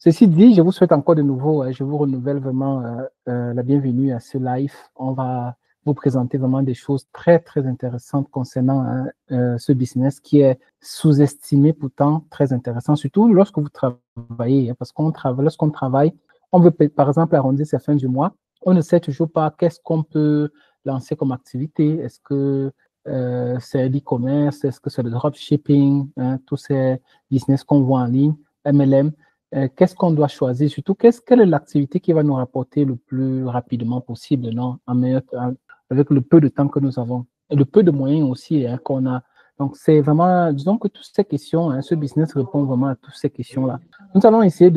Ceci dit, je vous souhaite encore de nouveau, je vous renouvelle vraiment la bienvenue à ce live. On va vous présenter vraiment des choses très, très intéressantes concernant ce business qui est sous-estimé, pourtant très intéressant, surtout lorsque vous travaillez, parce qu'on travaille, lorsqu'on travaille, on veut par exemple arrondir ses fins du mois, on ne sait toujours pas qu'est-ce qu'on peut lancer comme activité. Est-ce que c'est l'e-commerce, est-ce que c'est le dropshipping, hein, tous ces business qu'on voit en ligne, MLM. Qu'est-ce qu'on doit choisir? Surtout, quelle est l'activité qui va nous rapporter le plus rapidement possible, non? Avec le peu de temps que nous avons et le peu de moyens aussi hein, qu'on a. Donc, c'est vraiment, disons que toutes ces questions, hein, ce business répond vraiment à toutes ces questions-là. Nous allons essayer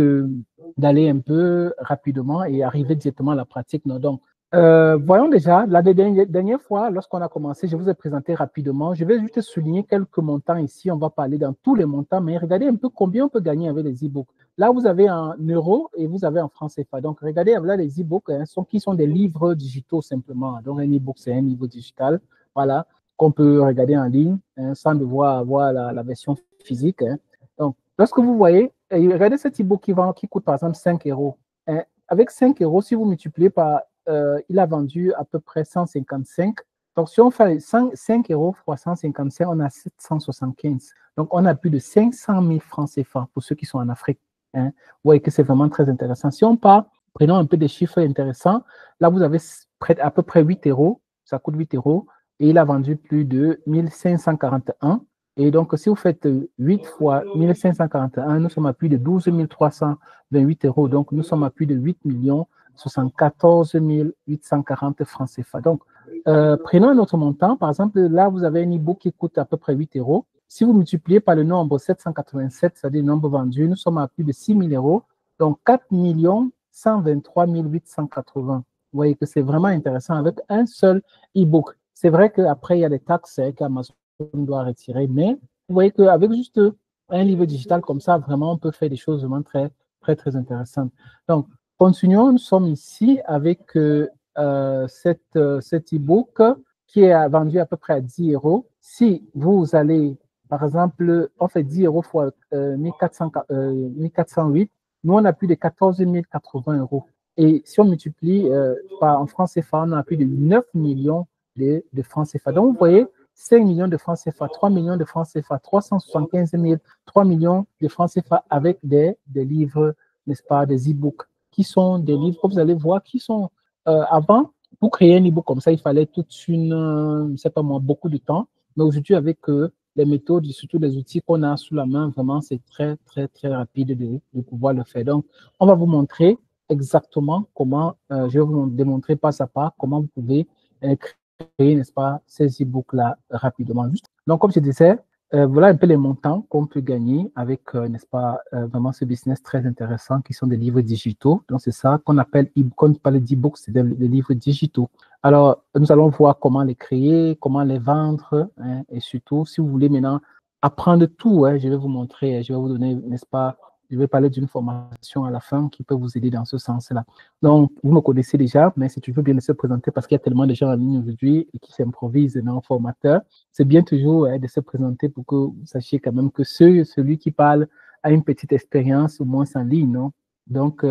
d'aller un peu rapidement et arriver directement à la pratique. Non? Donc, voyons déjà, la dernière fois, lorsqu'on a commencé, je vous ai présenté rapidement. Je vais juste souligner quelques montants ici. On va parler dans tous les montants, mais regardez un peu combien on peut gagner avec les e-books. Là, vous avez en euros et vous avez en francs CFA. Donc, regardez, là, les e-books hein, qui sont des livres digitaux simplement. Donc, un e-book, c'est un livre digital, voilà, qu'on peut regarder en ligne hein, sans devoir avoir la version physique. Hein. Donc, lorsque vous voyez, regardez cet e-book qui coûte par exemple 5 euros. Hein. Avec 5 euros, si vous multipliez par, il a vendu à peu près 155. Donc, si on fait 5 euros fois 155, on a 775. Donc, on a plus de 500 000 francs CFA pour ceux qui sont en Afrique. Hein. Vous voyez que c'est vraiment très intéressant. Si on part, prenons un peu des chiffres intéressants. Là, vous avez à peu près 8 euros. Ça coûte 8 euros. Et il a vendu plus de 1541. Et donc, si vous faites 8 fois 1541, nous sommes à plus de 12 328 euros. Donc, nous sommes à plus de 8 millions 74 840 francs CFA. Donc, prenons un autre montant. Par exemple, là, vous avez un e-book qui coûte à peu près 8 euros. Si vous multipliez par le nombre 787, c'est-à-dire le nombre vendu, nous sommes à plus de 6 000 euros. Donc, 4 123 880. Vous voyez que c'est vraiment intéressant avec un seul e-book. C'est vrai qu'après, il y a des taxes qu'Amazon doit retirer, mais vous voyez qu'avec juste un livre digital comme ça, vraiment, on peut faire des choses vraiment très, très, très intéressantes. Donc, continuons. Nous sommes ici avec cet e-book qui est vendu à peu près à 10 euros. Si vous allez, par exemple, on fait 10 euros fois 1408, nous, on a plus de 14 080 euros. Et si on multiplie en francs CFA, on a plus de 9 millions de francs CFA. Donc, vous voyez, 5 millions de francs CFA, 3 millions de francs CFA, 375 000, 3 millions de francs CFA avec des livres, n'est-ce pas, des e-books, qui sont des livres que vous allez voir, qui sont avant, pour créer un e-book comme ça, il fallait toute je ne sais pas moi, beaucoup de temps. Mais aujourd'hui, avec les méthodes, surtout les outils qu'on a sous la main, vraiment, c'est très, très, très rapide de pouvoir le faire. Donc, on va vous montrer exactement comment, je vais vous démontrer pas à pas comment vous pouvez créer, n'est-ce pas, ces e-books-là rapidement. Donc, comme je disais, voilà un peu les montants qu'on peut gagner avec, n'est-ce pas, vraiment ce business très intéressant qui sont des livres digitaux. Donc, c'est ça qu'on appelle, quand on parle d'e-books, c'est des livres digitaux. Alors, nous allons voir comment les créer, comment les vendre, hein, et surtout, si vous voulez maintenant apprendre tout, hein, je vais vous montrer, je vais vous donner, n'est-ce pas, je vais parler d'une formation à la fin qui peut vous aider dans ce sens-là. Donc, vous me connaissez déjà, mais c'est toujours bien de se présenter parce qu'il y a tellement de gens en ligne aujourd'hui qui s'improvisent dans formateur. C'est bien toujours de se présenter pour que vous sachiez quand même que celui qui parle a une petite expérience, au moins en ligne, non? Donc,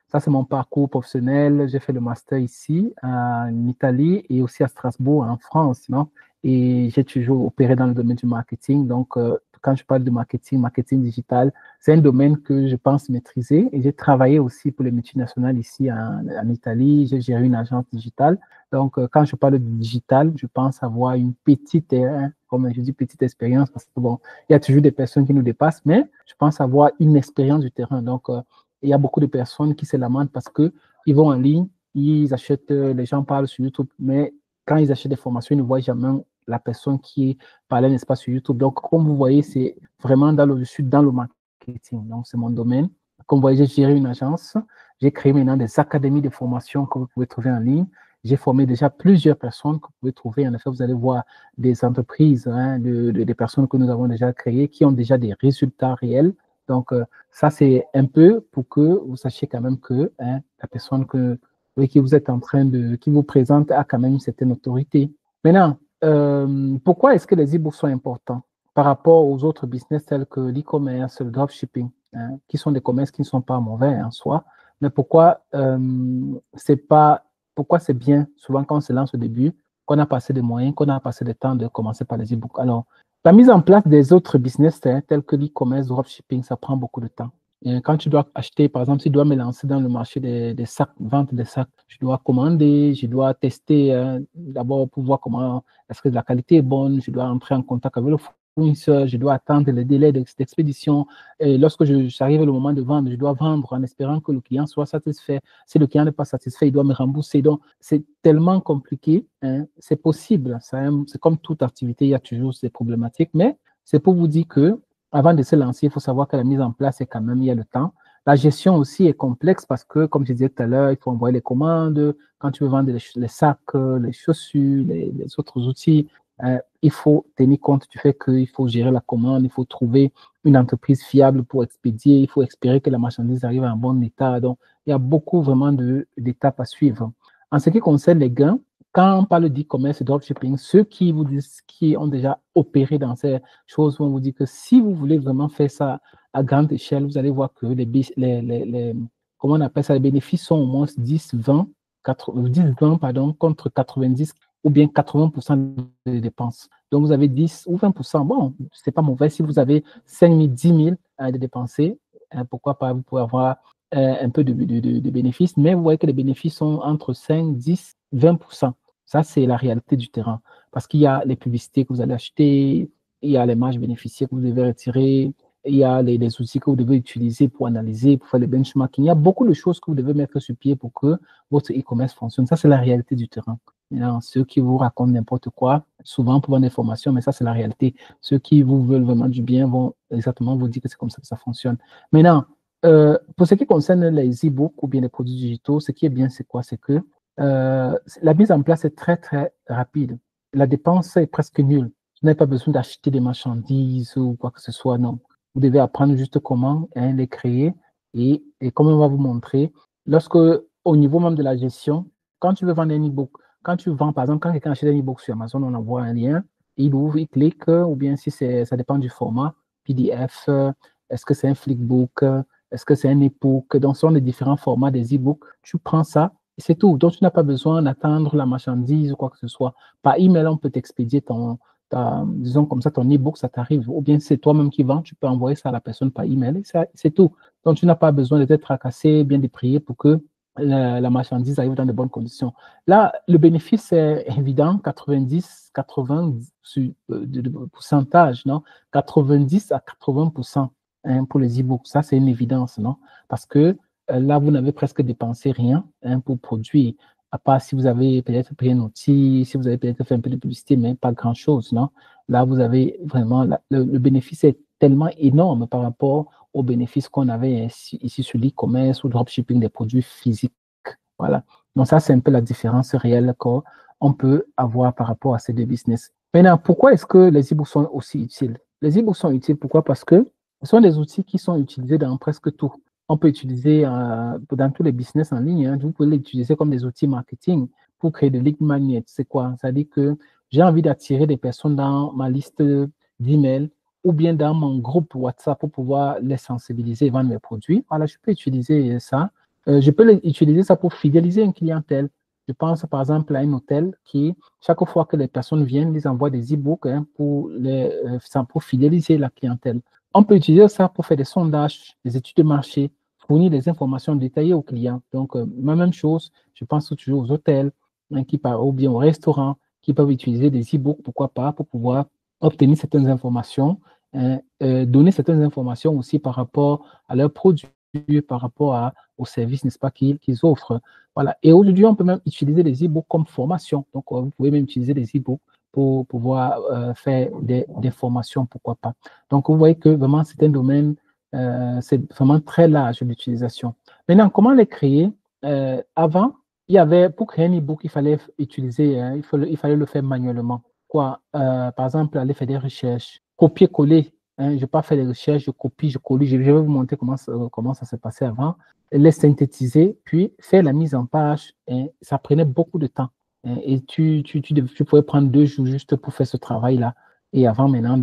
ça, c'est mon parcours professionnel. J'ai fait le master ici, en Italie et aussi à Strasbourg, en France, non? Et j'ai toujours opéré dans le domaine du marketing. Donc, quand je parle de marketing digital, c'est un domaine que je pense maîtriser. Et j'ai travaillé aussi pour les multinationales ici en Italie. J'ai géré une agence digitale. Donc, quand je parle de digital, je pense avoir une petite, comme je dis, petite expérience, parce que bon, il y a toujours des personnes qui nous dépassent, mais je pense avoir une expérience du terrain. Donc, il y a beaucoup de personnes qui se lamentent parce qu'ils vont en ligne, ils achètent, les gens parlent sur YouTube, mais quand ils achètent des formations, ils ne voient jamais la personne qui parlait, n'est-ce pas, sur YouTube. Donc, comme vous voyez, c'est vraiment je suis dans le marketing. Donc, c'est mon domaine. Comme vous voyez, j'ai géré une agence. J'ai créé maintenant des académies de formation que vous pouvez trouver en ligne. J'ai formé déjà plusieurs personnes que vous pouvez trouver. En effet, vous allez voir des entreprises, hein, des personnes que nous avons déjà créées qui ont déjà des résultats réels. Donc, ça, c'est un peu pour que vous sachiez quand même que hein, la personne qui vous êtes en train qui vous présente a quand même une certaine autorité. Maintenant, pourquoi est-ce que les e-books sont importants par rapport aux autres business tels que l'e-commerce, le dropshipping? qui sont des commerces qui ne sont pas mauvais en soi. Mais pourquoi c'est bien, souvent quand on se lance au début, qu'on a passé des moyens, qu'on a passé des temps de commencer par les e-books. Alors, la mise en place des autres business tels que l'e-commerce, dropshipping, ça prend beaucoup de temps. Et quand tu dois acheter, par exemple, si tu dois me lancer dans le marché des sacs, vente des sacs, je dois commander, je dois tester d'abord pour voir comment est-ce que la qualité est bonne, je dois entrer en contact avec le fournisseur, je dois attendre les délais d'expédition. Et lorsque j'arrive le moment de vendre, je dois vendre en espérant que le client soit satisfait. Si le client n'est pas satisfait, il doit me rembourser. Donc, c'est tellement compliqué. Hein. C'est possible. C'est comme toute activité, il y a toujours ces problématiques. Mais c'est pour vous dire que avant de se lancer, il faut savoir que la mise en place, c'est quand même, il y a le temps. La gestion aussi est complexe parce que, comme je disais tout à l'heure, il faut envoyer les commandes. Quand tu veux vendre les sacs, les chaussures, les autres outils, il faut tenir compte du fait qu'il faut gérer la commande, il faut trouver une entreprise fiable pour expédier, il faut espérer que la marchandise arrive en bon état. Donc, il y a beaucoup vraiment d'étapes à suivre. En ce qui concerne les gains, quand on parle d'e-commerce et dropshipping, ceux qui vous disent, qui ont déjà opéré dans ces choses vont vous dire que si vous voulez vraiment faire ça à grande échelle, vous allez voir que comment on appelle ça, les bénéfices sont au moins 10, 20, 10, 20 pardon, contre 90 ou bien 80% des dépenses. Donc, vous avez 10 ou 20%. Bon, c'est pas mauvais. Si vous avez 5 000, 10 000 à dépenser, pourquoi pas, vous pouvez avoir un peu de bénéfices, mais vous voyez que les bénéfices sont entre 5, 10, 20%. Ça, c'est la réalité du terrain. Parce qu'il y a les publicités que vous allez acheter, il y a les marges bénéficiaires que vous devez retirer, il y a les outils que vous devez utiliser pour analyser, pour faire les benchmarking. Il y a beaucoup de choses que vous devez mettre sur pied pour que votre e-commerce fonctionne. Ça, c'est la réalité du terrain. Maintenant, ceux qui vous racontent n'importe quoi, souvent pour vendre des formations, mais ça, c'est la réalité. Ceux qui vous veulent vraiment du bien vont exactement vous dire que c'est comme ça que ça fonctionne. Maintenant, pour ce qui concerne les e-books ou bien les produits digitaux, ce qui est bien, c'est quoi? C'est que la mise en place est très, très rapide. La dépense est presque nulle. Vous n'avez pas besoin d'acheter des marchandises ou quoi que ce soit, non. Vous devez apprendre juste comment les créer et comme on va vous montrer, lorsque, au niveau même de la gestion, quand tu veux vendre un e-book, quand tu vends, par exemple, quand quelqu'un achète un e-book sur Amazon, on envoie un lien, il ouvre, il clique, ou bien si ça dépend du format, PDF, est-ce que c'est un flickbook, est-ce que c'est un e-book, donc ce sont les différents formats des e-books. Tu prends ça, et c'est tout. Donc, tu n'as pas besoin d'attendre la marchandise ou quoi que ce soit. Par email, on peut t'expédier disons comme ça, ton e-book, ça t'arrive. Ou bien c'est toi-même qui vends, tu peux envoyer ça à la personne par email et c'est tout. Donc, tu n'as pas besoin d'être tracassé, bien déprié pour que la marchandise arrive dans de bonnes conditions. Là, le bénéfice est évident, 90, 80 de pourcentage, non? 90 à 80% hein, pour les e-books. Ça, c'est une évidence, non? Parce que là, vous n'avez presque dépensé rien hein, pour produire, à part si vous avez peut-être pris un outil, si vous avez peut-être fait un peu de publicité, mais pas grand-chose, non? Là, vous avez vraiment, le bénéfice est tellement énorme par rapport aux bénéfices qu'on avait ici sur l'e-commerce ou le dropshipping des produits physiques. Voilà. Donc ça, c'est un peu la différence réelle qu'on peut avoir par rapport à ces deux business. Maintenant, pourquoi est-ce que les e-books sont aussi utiles? Les e-books sont utiles, pourquoi? Parce que ce sont des outils qui sont utilisés dans presque tout. On peut utiliser dans tous les business en ligne. Hein, vous pouvez les utiliser comme des outils marketing pour créer des lead magnets. C'est quoi? Ça dit que j'ai envie d'attirer des personnes dans ma liste d'emails ou bien dans mon groupe WhatsApp pour pouvoir les sensibiliser et vendre mes produits. Voilà, je peux utiliser ça. Je peux utiliser ça pour fidéliser une clientèle. Je pense par exemple à un hôtel qui, chaque fois que les personnes viennent, ils envoient des e-books hein, pour fidéliser la clientèle. On peut utiliser ça pour faire des sondages, des études de marché, fournir des informations détaillées aux clients. Donc, même chose, je pense toujours aux hôtels hein, ou bien aux restaurants qui peuvent utiliser des e-books, pourquoi pas, pour pouvoir obtenir certaines informations, hein, donner certaines informations aussi par rapport à leurs produits, par rapport aux services, n'est-ce pas, qu'ils offrent. Voilà. Et aujourd'hui, on peut même utiliser les e-books comme formation. Donc, vous pouvez même utiliser les e-books pour pouvoir faire des formations, pourquoi pas. Donc, vous voyez que vraiment, c'est un domaine, c'est vraiment très large l'utilisation. Maintenant, comment les créer? Avant, pour créer un e-book, il fallait utiliser, il fallait le faire manuellement. Par exemple, aller faire des recherches, copier-coller. Hein, je ne vais pas faire des recherches, je copie, je colle. Je vais vous montrer comment ça s'est passé avant. Les synthétiser, puis faire la mise en page. Hein, ça prenait beaucoup de temps. Hein, et tu pouvais prendre 2 jours juste pour faire ce travail-là. Et avant maintenant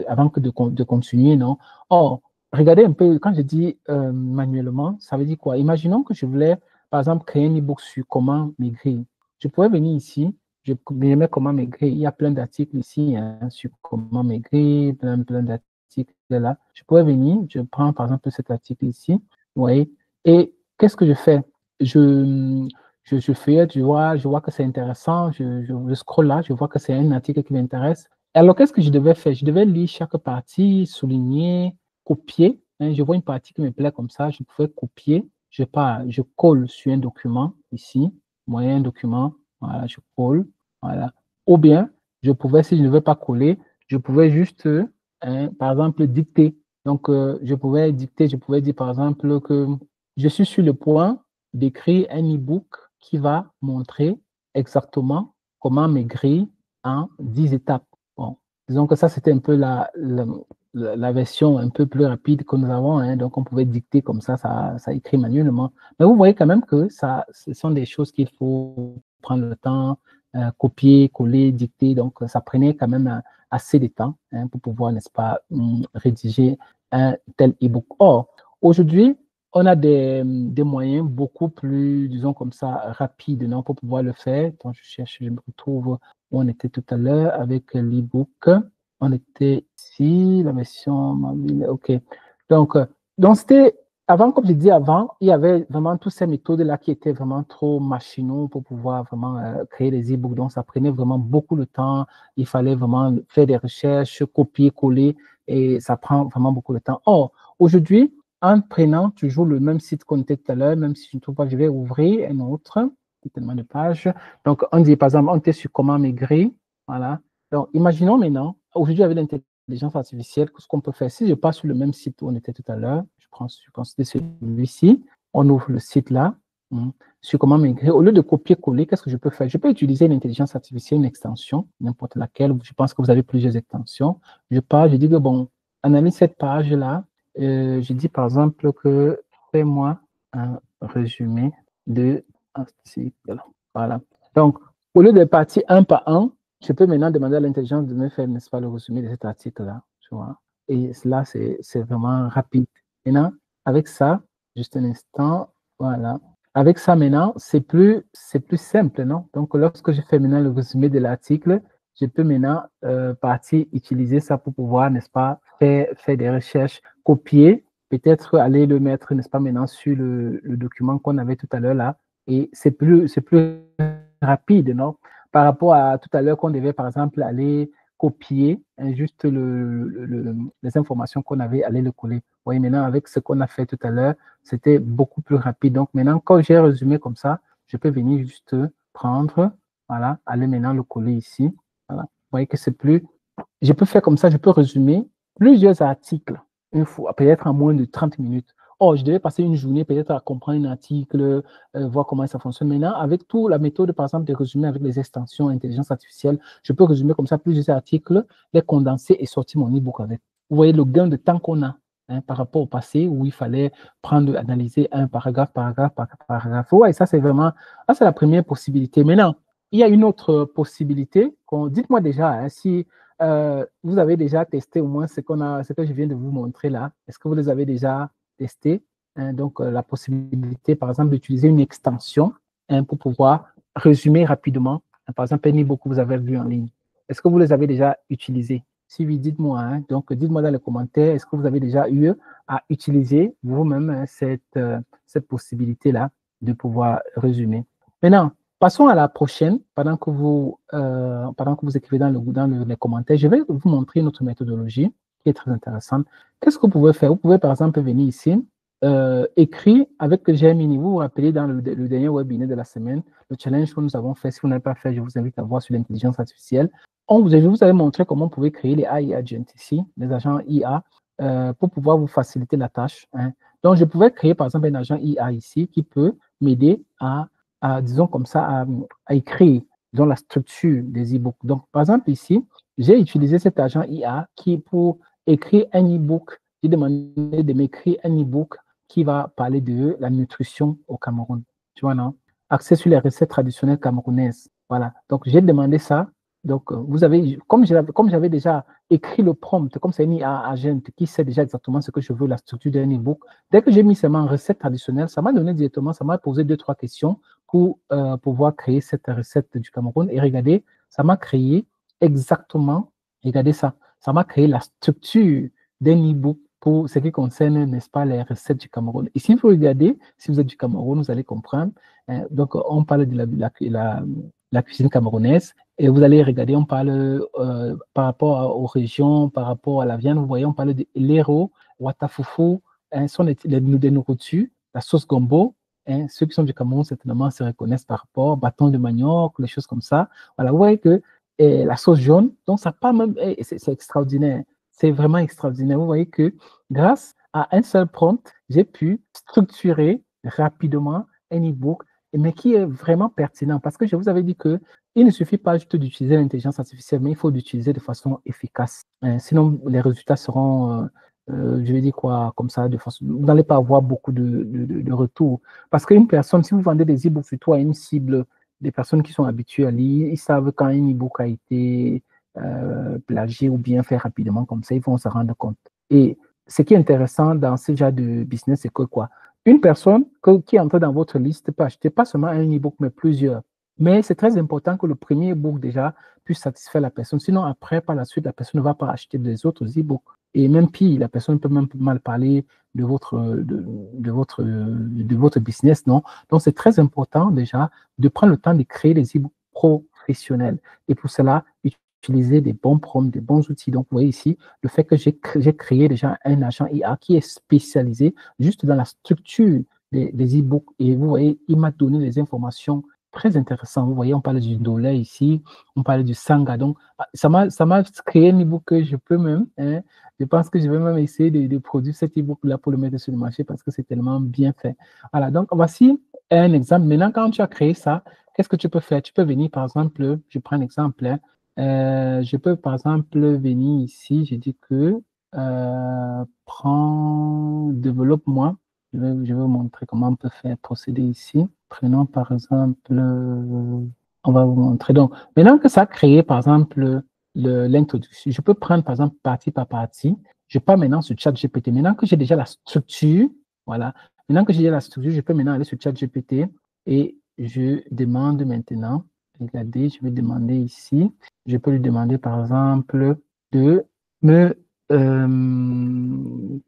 avant de continuer, non? Or, regardez un peu, quand je dis manuellement, ça veut dire quoi? Imaginons que je voulais, par exemple, créer un e-book sur comment maigrir. Je pourrais venir ici, je mets comment maigrir. Il y a plein d'articles ici hein, sur comment maigrir, plein d'articles là. Je pourrais venir, je prends par exemple cet article ici, vous voyez, et qu'est-ce que je fais? Je, je feuillette, je vois que c'est intéressant, je scrolle là, je vois que c'est un article qui m'intéresse. Alors, qu'est-ce que je devais faire? Je devais lire chaque partie, souligner, copier. Hein, je vois une partie qui me plaît comme ça, je pouvais copier. Je pars, je colle sur un document ici, moyen document, voilà, je colle, voilà. Ou bien, je pouvais, si je ne veux pas coller, je pouvais juste, hein, par exemple, dicter. Donc, je pouvais dicter, je pouvais dire, par exemple, que je suis sur le point d'écrire un e-book qui va montrer exactement comment maigrir en 10 étapes. Bon, disons que ça, c'était un peu la version un peu plus rapide que nous avons. Hein, donc, on pouvait dicter comme ça écrit manuellement. Mais vous voyez quand même que ça, ce sont des choses qu'il faut prendre le temps, copier, coller, dicter. Donc, ça prenait quand même assez de temps hein, pour pouvoir, n'est-ce pas, rédiger un tel e-book. Or, aujourd'hui, on a des moyens beaucoup plus, disons comme ça, rapides non, pour pouvoir le faire. Quand je cherche, je me retrouve où on était tout à l'heure avec l'e-book. On était ici, la version mobile. OK. Donc, c'était, avant, comme je dis avant, il y avait vraiment toutes ces méthodes-là qui étaient vraiment trop machinaux pour pouvoir vraiment créer des e-books. Donc, ça prenait vraiment beaucoup de temps. Il fallait vraiment faire des recherches, copier, coller, et ça prend vraiment beaucoup de temps. Or, aujourd'hui, en prenant toujours le même site qu'on était tout à l'heure, même si je ne trouve pas, je vais ouvrir un autre, tellement de pages. Donc, on dit, par exemple, on était sur comment maigrir. Voilà. Donc, imaginons maintenant, aujourd'hui, avec l'intelligence artificielle, ce qu'on peut faire, si je passe sur le même site où on était tout à l'heure, je pense que c'est celui-ci, on ouvre le site là, sur comment maigrir. Au lieu de copier-coller, qu'est-ce que je peux faire? Je peux utiliser l'intelligence artificielle, une extension, n'importe laquelle. Je pense que vous avez plusieurs extensions. Je pars, je dis que bon, analyse cette page-là. Je dis par exemple que fais-moi un résumé de article. Voilà. Donc, au lieu de partir un par un, je peux maintenant demander à l'intelligence de me faire, n'est-ce pas, le résumé de cet article-là. Tu vois? Et là, c'est vraiment rapide. Maintenant, avec ça, juste un instant, voilà. Avec ça, maintenant, c'est plus simple, non? Donc, lorsque je fais maintenant le résumé de l'article, je peux maintenant partir utiliser ça pour pouvoir, n'est-ce pas, faire des recherches, copier, peut-être aller le mettre, n'est-ce pas, maintenant sur le document qu'on avait tout à l'heure là. Et c'est plus rapide, non? Par rapport à tout à l'heure qu'on devait, par exemple, aller copier hein, juste les informations qu'on avait, aller le coller. Oui, maintenant, avec ce qu'on a fait tout à l'heure, c'était beaucoup plus rapide. Donc, maintenant, quand j'ai résumé comme ça, je peux venir juste prendre, voilà, aller maintenant le coller ici. Voilà. Vous voyez que c'est plus. Je peux faire comme ça, je peux résumer plusieurs articles une fois, peut-être en moins de 30 minutes. Oh, je devais passer une journée peut-être à comprendre un article, voir comment ça fonctionne. Maintenant, avec toute la méthode, par exemple, de résumer avec les extensions intelligence artificielle, je peux résumer comme ça plusieurs articles, les condenser et sortir mon e-book avec. Vous voyez le gain de temps qu'on a hein, par rapport au passé où il fallait prendre, analyser un paragraphe, paragraphe, paragraphe. Ouais, ça, c'est vraiment, ça, c'est la première possibilité. Maintenant, il y a une autre possibilité. Dites-moi déjà hein, si vous avez déjà testé au moins ce que je viens de vous montrer là. Est-ce que vous les avez déjà testés? Hein, donc, la possibilité, par exemple, d'utiliser une extension hein, pour pouvoir résumer rapidement. Hein, par exemple, un e-book que vous avez vu en ligne. Est-ce que vous les avez déjà utilisés? Si oui, dites-moi. Hein, donc, dites-moi dans les commentaires, est-ce que vous avez déjà eu à utiliser vous-même hein, cette possibilité-là de pouvoir résumer? Maintenant, passons à la prochaine. Pendant que vous écrivez les commentaires, je vais vous montrer notre méthodologie qui est très intéressante. Qu'est-ce que vous pouvez faire? Vous pouvez par exemple venir ici, écrire avec Gemini. Vous vous rappelez dans le dernier webinaire de la semaine, le challenge que nous avons fait. Si vous n'avez pas fait, je vous invite à voir sur l'intelligence artificielle. Je vous avais montré comment vous pouvez créer les AI agents ici, les agents IA, pour pouvoir vous faciliter la tâche. Hein. Donc, je pouvais créer par exemple un agent IA ici qui peut m'aider disons comme ça, à écrire dans la structure des e-books. Donc, par exemple, ici, j'ai utilisé cet agent IA qui, pour écrire un e-book, j'ai demandé de m'écrire un e-book qui va parler de la nutrition au Cameroun. Tu vois, non? Axé sur les recettes traditionnelles camerounaises. Voilà. Donc, j'ai demandé ça Donc, comme j'avais déjà écrit le prompt, comme c'est une IA agent qui sait déjà exactement ce que je veux, la structure d'un e-book, dès que j'ai mis seulement en recette traditionnelle, ça m'a donné directement, ça m'a posé 2, 3 questions pour pouvoir créer cette recette du Cameroun. Et regardez, ça m'a créé exactement, regardez ça, ça m'a créé la structure d'un e-book pour ce qui concerne, n'est-ce pas, les recettes du Cameroun. Et si vous regardez, si vous êtes du Cameroun, vous allez comprendre. Donc, on parle de la cuisine camerounaise. Et vous allez regarder, on parle par rapport aux régions, par rapport à la viande, vous voyez, on parle de l'héros, watafoufou, hein, sont des nourritures, la sauce gombo. Hein, ceux qui sont du Cameroun, certainement, se reconnaissent par rapport au bâton de manioc, les choses comme ça. Voilà, vous voyez que la sauce jaune, donc ça part même, c'est extraordinaire. C'est vraiment extraordinaire. Vous voyez que grâce à un seul prompt, j'ai pu structurer rapidement un e-book, mais qui est vraiment pertinent parce que je vous avais dit que il ne suffit pas juste d'utiliser l'intelligence artificielle, mais il faut l'utiliser de façon efficace. Sinon, les résultats seront, je vais dire quoi, comme ça, de façon, vous n'allez pas avoir beaucoup de retours. Parce qu'une personne, si vous vendez des e-books surtout à une cible, des personnes qui sont habituées à lire, ils savent quand un e-book a été plagié ou bien fait rapidement comme ça, ils vont se rendre compte. Et ce qui est intéressant dans ce genre de business, c'est que quoi? Une personne qui entre dans votre liste peut acheter pas seulement un e-book, mais plusieurs. Mais c'est très important que le premier e-book déjà puisse satisfaire la personne. Sinon, après, par la suite, la personne ne va pas acheter des autres e-books. Et même pire, la personne peut même mal parler de votre business, non? Donc, c'est très important déjà de prendre le temps de créer des e-books professionnels. Et pour cela, utiliser des bons prompts, des bons outils. Donc, vous voyez ici, le fait que j'ai créé déjà un agent IA qui est spécialisé juste dans la structure des e-books. Et vous voyez, il m'a donné des informations très intéressantes. Vous voyez, on parle du dollar ici, on parle du sanga. Donc, ça m'a créé un e-book que je peux même, hein, je pense que je vais même essayer de produire cet e-book-là pour le mettre sur le marché parce que c'est tellement bien fait. Voilà, donc voici un exemple. Maintenant, quand tu as créé ça, qu'est-ce que tu peux faire? Tu peux venir, par exemple, je prends un exemple, hein, je peux par exemple venir ici, je dis que prends, développe-moi. Je vais vous montrer comment on peut faire procéder ici. Prenons par exemple, on va vous montrer. Donc, maintenant que ça a créé par exemple l'introduction, je peux prendre par exemple partie par partie. Je pars maintenant sur ChatGPT. Maintenant que j'ai déjà la structure, voilà. Maintenant que j'ai déjà la structure, je peux maintenant aller sur ChatGPT et je demande maintenant, regardez, je vais demander ici, je peux lui demander par exemple de me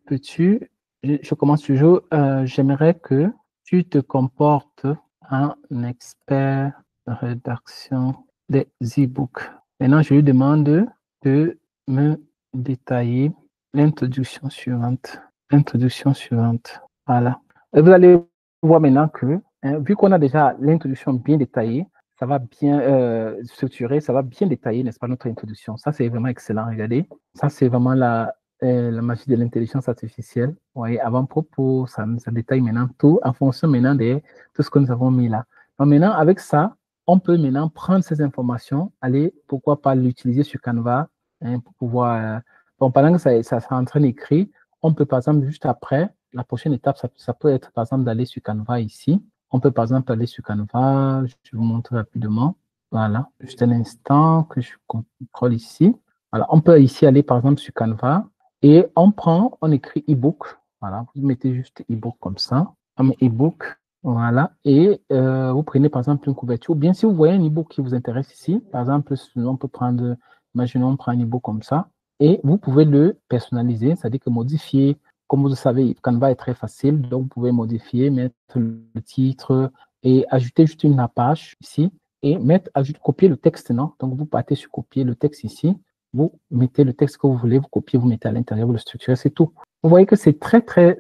peux-tu, je commence toujours, j'aimerais que tu te comportes en expert de rédaction des e-books. Maintenant, je lui demande de me détailler l'introduction suivante. L'introduction suivante. Voilà. Et vous allez voir maintenant que, hein, vu qu'on a déjà l'introduction bien détaillée, ça va bien structurer, ça va bien détailler, n'est-ce pas, notre introduction. Ça, c'est vraiment excellent. Regardez, ça, c'est vraiment la magie de l'intelligence artificielle. Vous voyez, avant-propos, ça détaille maintenant tout en fonction maintenant de tout ce que nous avons mis là. Donc maintenant, avec ça, on peut maintenant prendre ces informations, aller, pourquoi pas l'utiliser sur Canva, hein, pour pouvoir. Bon, pendant que ça sera en train d'écrire, on peut par exemple, juste après, la prochaine étape, ça peut être par exemple d'aller sur Canva ici. On peut par exemple aller sur Canva, je vais vous montrer rapidement. Voilà, juste un instant que je contrôle ici. Voilà, on peut ici aller par exemple sur Canva et on écrit e-book. Voilà, vous mettez juste e-book comme ça, comme e-book. Voilà, et vous prenez par exemple une couverture. Bien, si vous voyez un e-book qui vous intéresse ici, par exemple, on peut prendre, imaginons, on prend un e-book comme ça, et vous pouvez le personnaliser, c'est-à-dire que modifier. Comme vous le savez, Canva est très facile, donc vous pouvez modifier, mettre le titre et ajouter juste une page ici et copier le texte, non? Donc vous partez sur copier le texte ici, vous mettez le texte que vous voulez, vous copiez, vous mettez à l'intérieur, vous le structurez, c'est tout. Vous voyez que c'est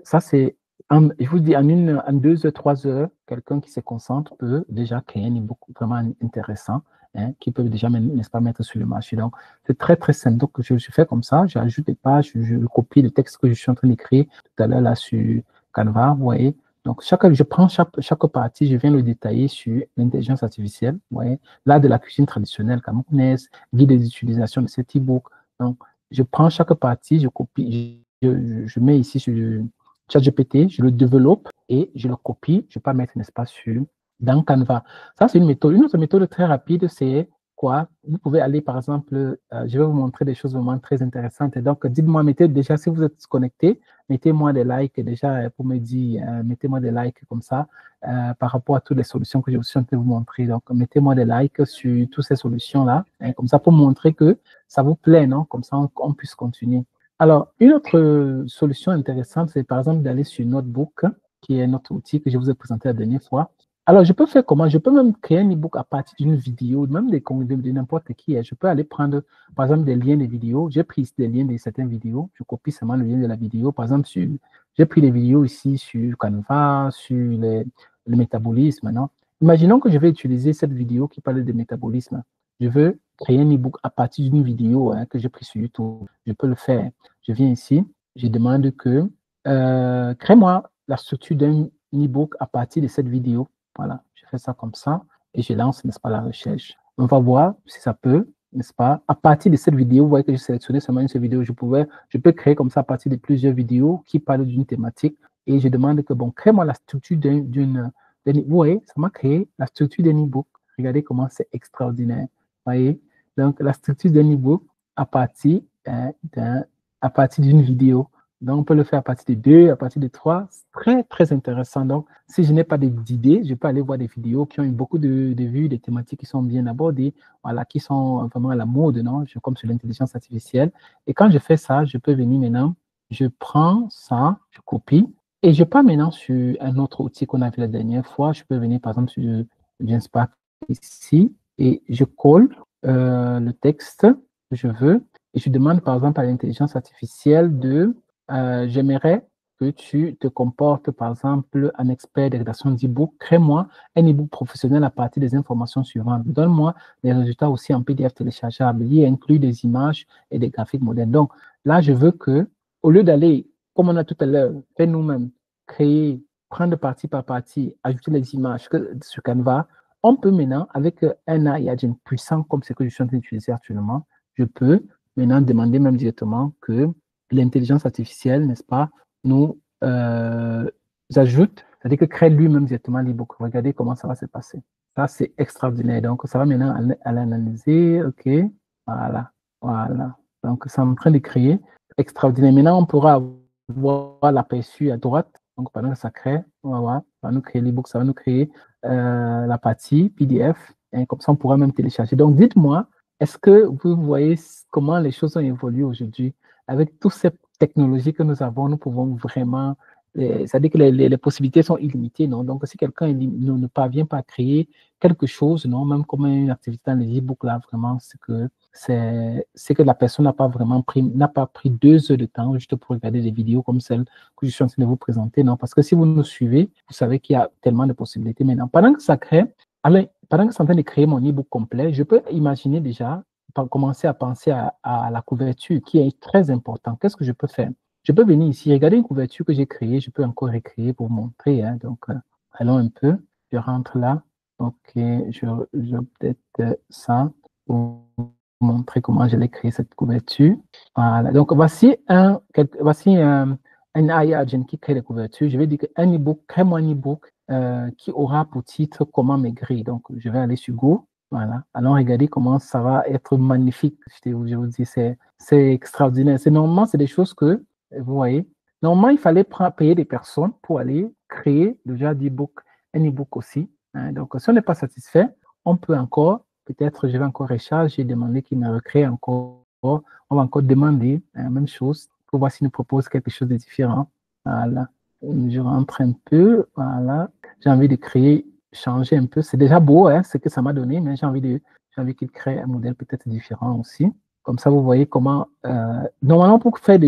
ça c'est, je vous dis, en 2 heures, 3 heures, quelqu'un qui se concentre peut déjà créer un e-book vraiment intéressant, hein, qui peut déjà, n'est-ce pas, mettre sur le marché. Donc, c'est très, très simple. Donc, je fais comme ça, j'ajoute des pages, je copie le texte que je suis en train d'écrire tout à l'heure là sur Canva, vous voyez. Donc, je prends chaque partie, je viens le détailler sur l'intelligence artificielle, vous voyez. Là, de la cuisine traditionnelle camerounaise, guide des utilisations de cet e-book. Donc, je prends chaque partie, je copie, je mets ici sur ChatGPT, je le développe et je le copie, je ne vais pas mettre un espace dans Canva. Ça, c'est une méthode. Une autre méthode très rapide, c'est quoi? Vous pouvez aller, par exemple, je vais vous montrer des choses vraiment très intéressantes. Et donc, dites-moi, mettez déjà, si vous êtes connecté, mettez-moi des likes déjà pour me dire, mettez-moi des likes comme ça par rapport à toutes les solutions que je suis en train de vous montrer. Donc, mettez-moi des likes sur toutes ces solutions-là, hein, comme ça pour montrer que ça vous plaît, non? Comme ça, on puisse continuer. Alors, une autre solution intéressante, c'est par exemple d'aller sur Notebook, qui est notre outil que je vous ai présenté la dernière fois. Alors, je peux faire comment? Je peux même créer un e-book à partir d'une vidéo, même de n'importe qui. Je peux aller prendre, par exemple, des liens de vidéos. J'ai pris ici des liens de certaines vidéos. Je copie seulement le lien de la vidéo. Par exemple, j'ai pris des vidéos ici sur Canva, sur le métabolisme. Non? Imaginons que je vais utiliser cette vidéo qui parle de métabolisme. Je veux créer un e-book à partir d'une vidéo que j'ai prise sur YouTube. Je peux le faire. Je viens ici, je demande que crée-moi la structure d'un e-book à partir de cette vidéo. Voilà, je fais ça comme ça et je lance, n'est-ce pas, la recherche. On va voir si ça peut, n'est-ce pas. À partir de cette vidéo, vous voyez que j'ai sélectionné seulement une seule vidéo. Je peux créer comme ça à partir de plusieurs vidéos qui parlent d'une thématique et je demande que, bon, crée-moi la structure vous voyez, ça m'a créé la structure d'un e-book. Regardez comment c'est extraordinaire. Vous voyez, donc la structure d'un e-book à partir d'une vidéo. Donc, on peut le faire à partir de 2, à partir de 3. C'est très, très intéressant. Donc, si je n'ai pas d'idées, je peux aller voir des vidéos qui ont eu beaucoup de vues, des thématiques qui sont bien abordées, voilà, qui sont vraiment à la mode, non? Comme sur l'intelligence artificielle. Et quand je fais ça, je peux venir maintenant, je prends ça, je copie, et je pars maintenant sur un autre outil qu'on a vu la dernière fois. Je peux venir, par exemple, sur Genspark ici, et je colle le texte que je veux, et je demande, par exemple, à l'intelligence artificielle j'aimerais que tu te comportes, par exemple, un expert de rédaction d'e-book. Crée-moi un e-book professionnel à partir des informations suivantes. Donne-moi les résultats aussi en PDF téléchargeable. Il inclut des images et des graphiques modernes. Donc, là, je veux que, au lieu d'aller, comme on a tout à l'heure, fait nous-mêmes, créer, prendre partie par partie, ajouter les images sur Canva, on peut maintenant, avec un AI agent puissant comme ce que je suis en train d'utiliser actuellement, je peux maintenant demander même directement que l'intelligence artificielle, n'est-ce pas, nous ajoute, c'est-à-dire que crée lui-même directement l'e-book. Regardez comment ça va se passer. Ça, c'est extraordinaire. Donc, ça va maintenant à l'analyser. OK. Voilà. Voilà. Donc, c'est en train de créer. Extraordinaire. Maintenant, on pourra voir l'aperçu à droite. Donc, pendant que ça crée, on va voir. Ça va nous créer l'e-book. Ça va nous créer la partie PDF. Et comme ça, on pourra même télécharger. Donc, dites-moi, est-ce que vous voyez comment les choses ont évolué aujourd'hui? Avec toutes ces technologies que nous avons, nous pouvons vraiment, c'est-à-dire que les possibilités sont illimitées, non? Donc, si quelqu'un ne parvient pas à créer quelque chose, non, même comme une activité dans les e-books, là, vraiment, c'est que la personne n'a pas pris 2 heures de temps juste pour regarder des vidéos comme celle que je suis en train de vous présenter, non? Parce que si vous nous suivez, vous savez qu'il y a tellement de possibilités maintenant. Pendant que ça crée, pendant que c'est en train de créer mon e-book complet, je peux imaginer déjà commencer à penser à la couverture qui est très important. Qu'est-ce que je peux faire? Je peux venir ici, regarder une couverture que j'ai créée, je peux encore recréer pour vous montrer. Hein. Donc, allons un peu, je rentre là. OK, je peut-être ça pour vous montrer comment je l'ai créé cette couverture. Voilà, donc voici un AI agent qui crée les couvertures. Je vais dire qu'un e-book, crée-moi un e-book qui aura pour titre Comment maigrir. Donc, je vais aller sur Go. Voilà. Alors, regardez comment ça va être magnifique. Je vous dis, c'est extraordinaire. Normalement, c'est des choses que, vous voyez, normalement, il fallait payer des personnes pour aller créer déjà un e-book aussi. Hein. Donc, si on n'est pas satisfait, on peut encore, peut-être, je vais encore recharger, demander qu'il me recrée encore. On va encore demander la même chose pour voir s'il nous propose quelque chose de différent. Voilà. Je rentre un peu. Voilà. J'ai envie de créer, changer un peu. C'est déjà beau, hein, ce que ça m'a donné, mais j'ai envie qu'il crée un modèle peut-être différent aussi. Comme ça, vous voyez comment. Normalement, pour faire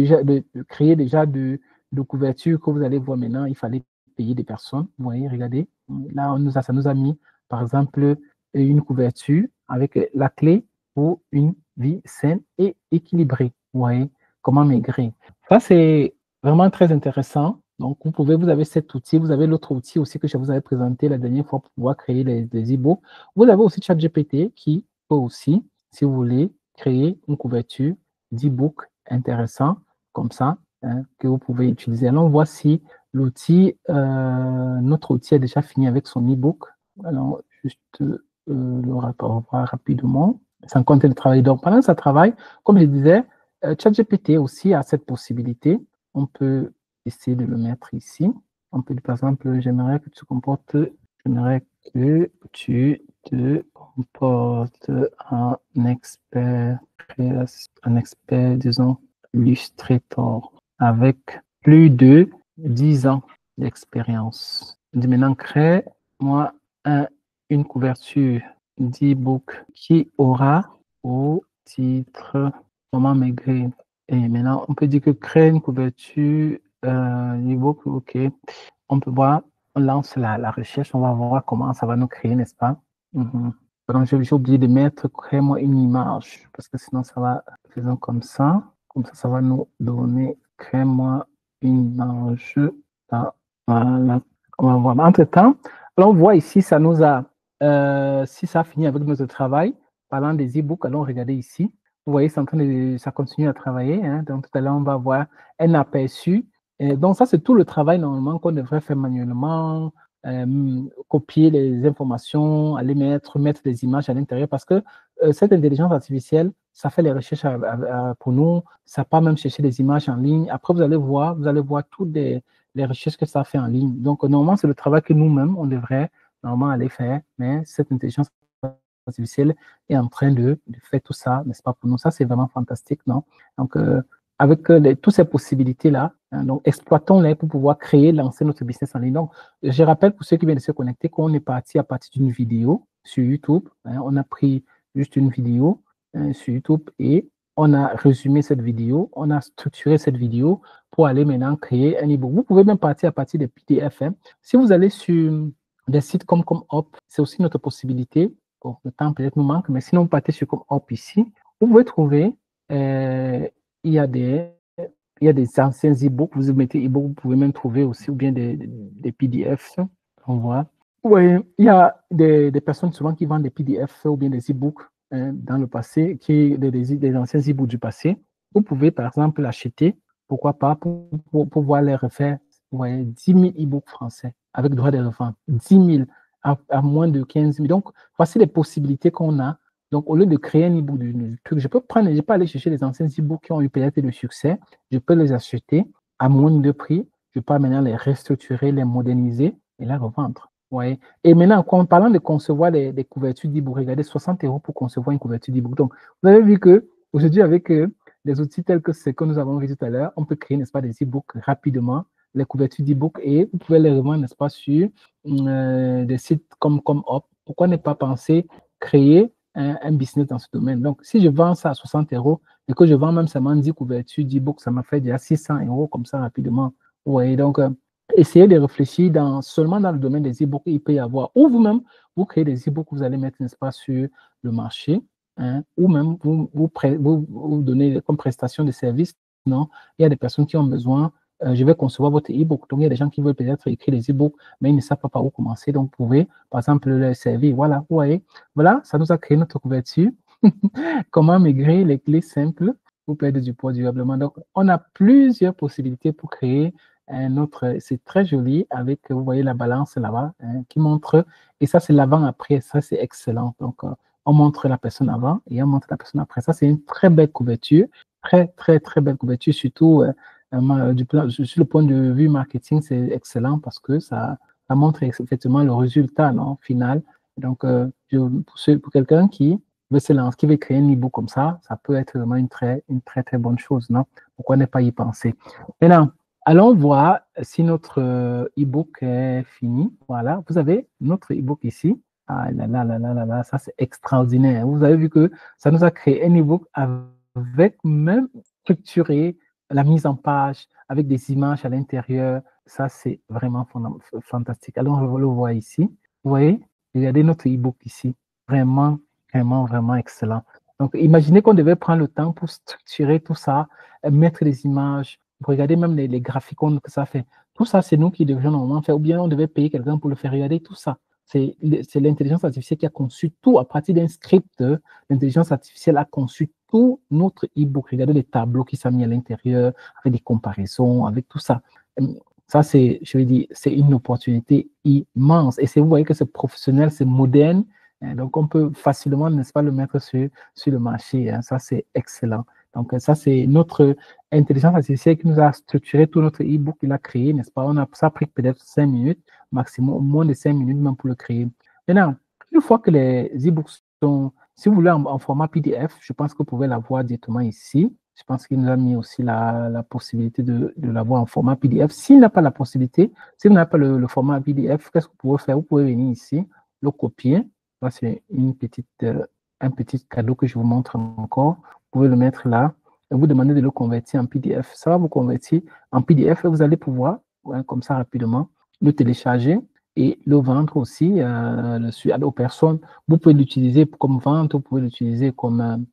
créer déjà de couverture que vous allez voir maintenant, il fallait payer des personnes. Vous voyez, regardez. Là, ça nous a mis, par exemple, une couverture avec la clé pour une vie saine et équilibrée. Vous voyez, comment maigrir. Ça, c'est vraiment très intéressant. Donc, vous avez cet outil, vous avez l'autre outil aussi que je vous avais présenté la dernière fois pour pouvoir créer des e-books. Vous avez aussi ChatGPT qui peut aussi, si vous voulez, créer une couverture d'e-book intéressant comme ça, hein, que vous pouvez utiliser. Alors, voici notre outil a déjà fini avec son e-book. Alors, juste le revoir rapidement. sans compter le travail. Donc, pendant que ça travaille, comme je disais, ChatGPT aussi a cette possibilité. On peut essayer de le mettre ici. On peut, par exemple, j'aimerais que tu te comportes en expert, disons, Illustrator, avec plus de 10 ans d'expérience. Je dis maintenant, crée-moi une couverture d'e-book qui aura au titre Comment maigrir. Et maintenant, on peut dire que créer une couverture d'e-book, ok. On peut voir, on lance la recherche, on va voir comment ça va nous créer, n'est-ce pas? Donc, j'ai oublié de mettre crée-moi une image, parce que sinon, ça va, faisons comme ça. Comme ça va nous donner crée-moi une image. Voilà. On va voir. Entre-temps, alors on voit ici, ça nous a, si ça a fini avec notre travail, parlant des e-books, allons regarder ici. Vous voyez, ça continue à travailler. Hein. Donc, tout à l'heure, on va voir un aperçu. Et donc, ça, c'est tout le travail normalement qu'on devrait faire manuellement, copier les informations, aller mettre des images à l'intérieur parce que cette intelligence artificielle, ça fait les recherches pour nous, ça peut même chercher des images en ligne. Après, vous allez voir toutes les recherches que ça fait en ligne. Donc, normalement, c'est le travail que nous-mêmes, on devrait normalement aller faire, mais cette intelligence artificielle est en train de faire tout ça, n'est-ce pas, pour nous. Ça, c'est vraiment fantastique, non? Donc, avec toutes ces possibilités-là, hein, donc exploitons-les pour pouvoir créer, lancer notre business en ligne. Donc, je rappelle pour ceux qui viennent de se connecter qu'on est parti à partir d'une vidéo sur YouTube. Hein, on a pris juste une vidéo sur YouTube et on a résumé cette vidéo, on a structuré cette vidéo pour aller maintenant créer un e-book. Vous pouvez même partir à partir des PDF. Hein. Si vous allez sur des sites comme Hop, c'est aussi notre possibilité. Bon, le temps peut-être nous manque, mais sinon, vous partez sur Hop ici. Vous pouvez trouver, il y a des anciens e-books. Vous mettez e-book, vous pouvez même trouver aussi, ou bien des PDF. On voit. Oui, il y a des personnes souvent qui vendent des PDF ou bien des e-books dans le passé, des anciens e-books du passé. Vous pouvez, par exemple, l'acheter, pourquoi pas, pour pouvoir les refaire. Vous voyez, 10 000 e-books français avec droit de revente. 10 000 à moins de 15 000. Donc, voici les possibilités qu'on a. Donc, au lieu de créer un e-book du truc, je peux aller chercher les anciens e-books qui ont eu peut-être de succès. Je peux les acheter à moins de prix. Je peux maintenant les restructurer, les moderniser et les revendre. Ouais. Et maintenant, en parlant de concevoir des couvertures d'e-book, regardez, 60 € pour concevoir une couverture d'e-book. Donc, vous avez vu qu'aujourd'hui, avec des outils tels que ce que nous avons vu tout à l'heure, on peut créer, n'est-ce pas, des e-books rapidement, les couvertures d'e-book, et vous pouvez les revendre, n'est-ce pas, sur des sites comme Hop. Pourquoi ne pas penser créer un business dans ce domaine? Donc, si je vends ça à 60 € et que je vends même seulement 10 couvertures d'e-book, ça m'a fait déjà 600 € comme ça rapidement. Vous voyez, donc, essayez de réfléchir seulement dans le domaine des e-books, il peut y avoir, ou vous-même, vous créez des e-books que vous allez mettre, n'est-ce pas, sur le marché, hein, ou même vous donnez comme prestation de service. Non, il y a des personnes qui ont besoin, je vais concevoir votre e-book. Donc, il y a des gens qui veulent peut-être écrire des e-books, mais ils ne savent pas par où commencer. Donc, vous pouvez, par exemple, leur servir. Voilà, vous voyez, voilà, ça nous a créé notre couverture. Comment maigrir, les clés simples pour perdre du poids durablement. Donc, on a plusieurs possibilités pour créer un autre. C'est très joli avec, vous voyez la balance là-bas hein, qui montre, et ça c'est l'avant-après, ça c'est excellent. Donc, on montre la personne avant et on montre la personne après. Ça c'est une très belle couverture, très, très, très belle couverture, surtout sur le point de vue marketing, c'est excellent parce que ça montre effectivement le résultat non, final. Donc, pour quelqu'un qui veut se lancer, qui veut créer un e-book comme ça peut être vraiment une très, très bonne chose, non? Pourquoi ne pas y penser? Maintenant, allons voir si notre e-book est fini. Voilà, vous avez notre e-book ici. Ah là là là là là là, ça c'est extraordinaire. Vous avez vu que ça nous a créé un e-book avec même structuré, la mise en page, avec des images à l'intérieur. Ça c'est vraiment fantastique. Alors, on le voit ici. Vous voyez, regardez notre e-book ici. Vraiment, vraiment, vraiment excellent. Donc, imaginez qu'on devait prendre le temps pour structurer tout ça, mettre les images, regardez même les graphicones que ça fait. Tout ça, c'est nous qui devions normalement faire, ou bien on devait payer quelqu'un pour le faire. Regarder tout ça. C'est l'intelligence artificielle qui a conçu tout à partir d'un script. L'intelligence artificielle a conçu tout notre e-book. Regardez les tableaux qui sont mis à l'intérieur, avec des comparaisons, avec tout ça. Ça, je veux dire, c'est une opportunité immense. Et vous voyez que c'est professionnel, c'est moderne. Donc, on peut facilement, n'est-ce pas, le mettre sur le marché. Ça, c'est excellent. Donc, ça, c'est notre intelligence artificielle qui nous a structuré tout notre e-book qu'il a créé, n'est-ce pas? Ça a pris peut-être 5 minutes, maximum, moins de 5 minutes même pour le créer. Maintenant, une fois que les e-books sont, si vous voulez, en format PDF, je pense que vous pouvez l'avoir directement ici. Je pense qu'il nous a mis aussi la possibilité de l'avoir en format PDF. S'il n'a pas la possibilité, si vous n'avez pas le format PDF, qu'est-ce que vous pouvez faire? Vous pouvez venir ici, le copier. Là, c'est un petit cadeau que je vous montre encore. Vous pouvez le mettre là et vous demandez de le convertir en PDF. Ça va vous convertir en PDF et vous allez pouvoir, comme ça rapidement, le télécharger et le vendre aussi aux personnes. Vous pouvez l'utiliser comme vente, vous pouvez l'utiliser comme,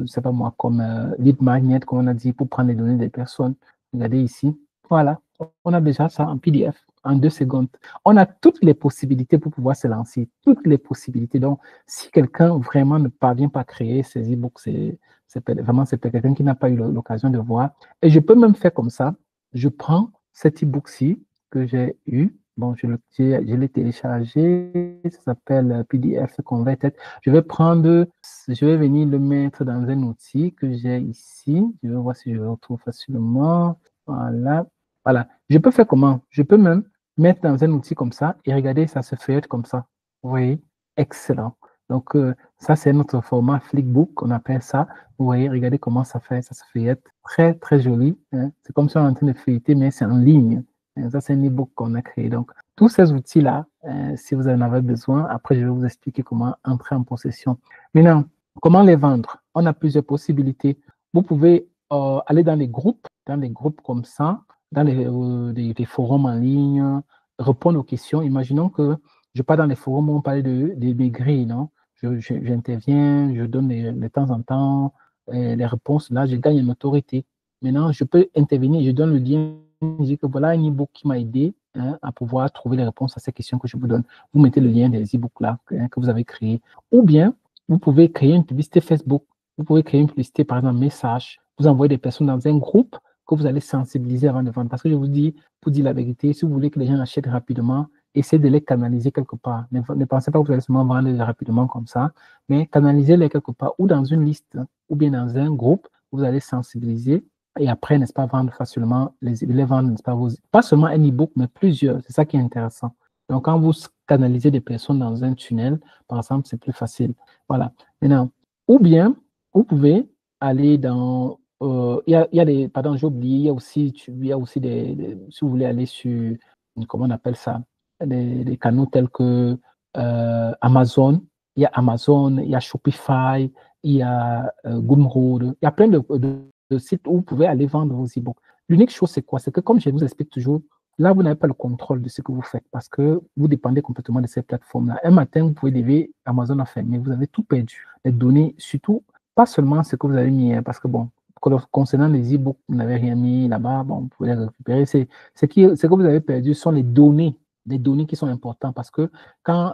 c'est pas moi, comme lead magnet, comme on a dit, pour prendre les données des personnes. Regardez ici. Voilà, on a déjà ça en PDF en 2 secondes. On a toutes les possibilités pour pouvoir se lancer, toutes les possibilités. Donc, si quelqu'un vraiment ne parvient pas à créer ses e-books, c'est quelqu'un qui n'a pas eu l'occasion de voir. Et je peux même faire comme ça. Je prends cet e-book-ci que j'ai eu. Bon, je l'ai téléchargé. Ça s'appelle PDF Converted. Je vais venir le mettre dans un outil que j'ai ici. Je vais voir si je le retrouve facilement. Voilà. Voilà. Je peux faire comment? Je peux même mettre dans un outil comme ça et regarder, ça se feuillette comme ça. Oui, excellent. Donc, ça, c'est notre format Flickbook, on appelle ça. Vous voyez, regardez comment ça fait, ça se feuillette. Très, très joli. C'est comme si on est en train de feuilleter, mais c'est en ligne. Ça, c'est un e-book qu'on a créé. Donc, tous ces outils-là, si vous en avez besoin, après, je vais vous expliquer comment entrer en possession. Maintenant, comment les vendre? On a plusieurs possibilités. Vous pouvez aller dans les groupes comme ça, dans des forums en ligne, répondre aux questions. Imaginons que je pars dans les forums où on parle des grilles, non? J'interviens, je donne de temps en temps les réponses. Là, je gagne en autorité. Maintenant, je peux intervenir, je donne le lien, je dis que voilà un e-book qui m'a aidé à pouvoir trouver les réponses à ces questions que je vous donne. Vous mettez le lien des e-books là que vous avez créé. Ou bien, vous pouvez créer une publicité Facebook. Vous pouvez créer une publicité, par exemple, message. Vous envoyez des personnes dans un groupe que vous allez sensibiliser avant de vendre. Parce que je vous dis, pour dire la vérité, si vous voulez que les gens achètent rapidement, essayez de les canaliser quelque part. Ne pensez pas que vous allez seulement vendre rapidement comme ça, mais canalisez-les quelque part, ou dans une liste, ou bien dans un groupe, vous allez sensibiliser et après, n'est-ce pas, vendre facilement, les vendre, n'est-ce pas seulement un e-book, mais plusieurs. C'est ça qui est intéressant. Donc, quand vous canalisez des personnes dans un tunnel, par exemple, c'est plus facile. Voilà. Maintenant, ou bien, vous pouvez aller dans il y a des, pardon, j'ai oublié, il y a aussi si vous voulez aller sur, comment on appelle ça, des canaux tels que Amazon, il y a Shopify, il y a Gumroad, il y a plein de sites où vous pouvez aller vendre vos e-books. L'unique chose, c'est quoi? C'est que, comme je vous explique toujours, là, vous n'avez pas le contrôle de ce que vous faites parce que vous dépendez complètement de ces plateformes-là. Un matin, vous pouvez lever, Amazon a fermé, vous avez tout perdu. Les données, surtout, pas seulement ce que vous avez mis, parce que bon, concernant les e-books, vous n'avez rien mis là-bas, bon, vous pouvez les récupérer. Ce que vous avez perdu sont les données qui sont importantes parce que quand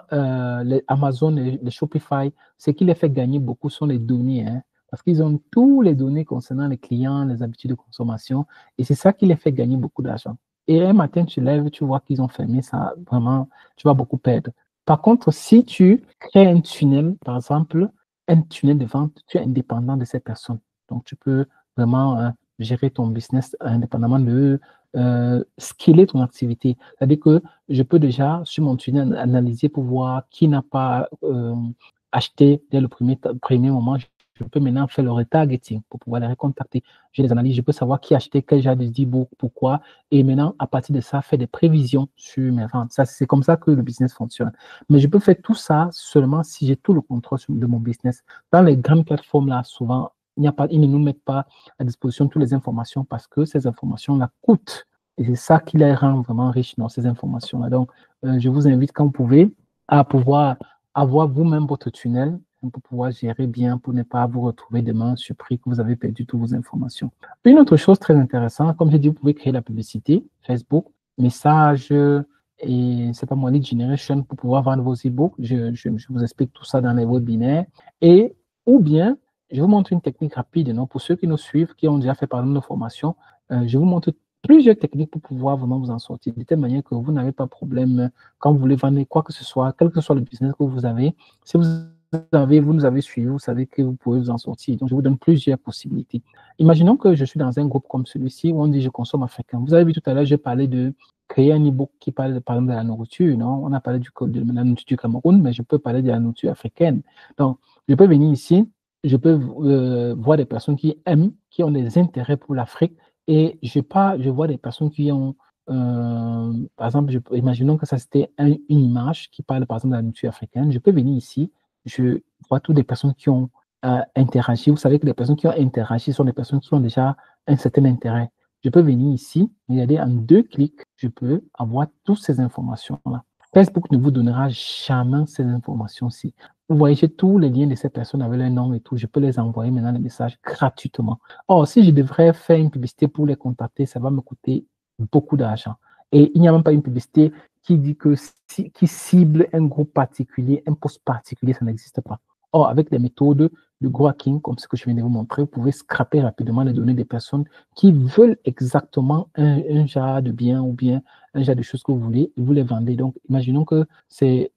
les Amazon et les Shopify, ce qui les fait gagner beaucoup sont les données, parce qu'ils ont tous les données concernant les clients, les habitudes de consommation, et c'est ça qui les fait gagner beaucoup d'argent. Et un matin, tu lèves, tu vois qu'ils ont fermé ça, vraiment, tu vas beaucoup perdre. Par contre, si tu crées un tunnel, par exemple, un tunnel de vente, tu es indépendant de ces personnes. Donc, tu peux vraiment gérer ton business indépendamment de skiller ton activité. C'est-à-dire que je peux déjà, sur mon tunnel, analyser pour voir qui n'a pas acheté dès le premier moment. Je peux maintenant faire le retargeting pour pouvoir les recontacter. J'ai des analyses, je peux savoir qui a acheté quel genre de e-book, pourquoi. Et maintenant, à partir de ça, faire des prévisions sur mes ventes. Ça, c'est comme ça que le business fonctionne. Mais je peux faire tout ça seulement si j'ai tout le contrôle de mon business. Dans les grandes plateformes, là, souvent, ils ne nous mettent pas à disposition toutes les informations parce que ces informations-là coûtent. Et c'est ça qui les rend vraiment riches dans ces informations-là. Donc, je vous invite, quand vous pouvez, à pouvoir avoir vous-même votre tunnel pour pouvoir gérer bien, pour ne pas vous retrouver demain surpris que vous avez perdu toutes vos informations. Une autre chose très intéressante, comme j'ai dit, vous pouvez créer la publicité, Facebook, message, et c'est pas mon lead generation pour pouvoir vendre vos e-books. Je vous explique tout ça dans les webinaires. Et, ou bien, je vous montre une technique rapide, non, pour ceux qui nous suivent, qui ont déjà fait par exemple nos formations, je vous montre plusieurs techniques pour pouvoir vraiment vous en sortir, de telle manière que vous n'avez pas de problème quand vous voulez vendre quoi que ce soit, quel que soit le business que vous avez. Si vous nous avez suivi, vous savez que vous pouvez vous en sortir. Donc, je vous donne plusieurs possibilités. Imaginons que je suis dans un groupe comme celui-ci où on dit je consomme africain. Vous avez vu tout à l'heure, j'ai parlé de créer un e-book qui parle par exemple de la nourriture, non? On a parlé de la nourriture du Cameroun, mais je peux parler de la nourriture africaine. Donc, je peux venir ici, je peux voir des personnes qui aiment, qui ont des intérêts pour l'Afrique, et je vois des personnes qui ont, par exemple, imaginons que ça c'était une image qui parle par exemple de la nourriture africaine. Je peux venir ici, je vois toutes les personnes qui ont interagi. Vous savez que les personnes qui ont interagi sont des personnes qui ont déjà un certain intérêt. Je peux venir ici, regarder en 2 clics, je peux avoir toutes ces informations-là. Facebook ne vous donnera jamais ces informations-ci. Vous voyez, j'ai tous les liens de ces personnes avec leur nom et tout. Je peux les envoyer maintenant les messages gratuitement. Or, si je devrais faire une publicité pour les contacter, ça va me coûter beaucoup d'argent. Et il n'y a même pas une publicité qui dit que qui cible un groupe particulier, un poste particulier, ça n'existe pas. Or, avec les méthodes de gros hacking, comme ce que je viens de vous montrer, vous pouvez scraper rapidement les données des personnes qui veulent exactement un genre de bien ou bien un genre de choses que vous voulez et vous les vendez. Donc, imaginons que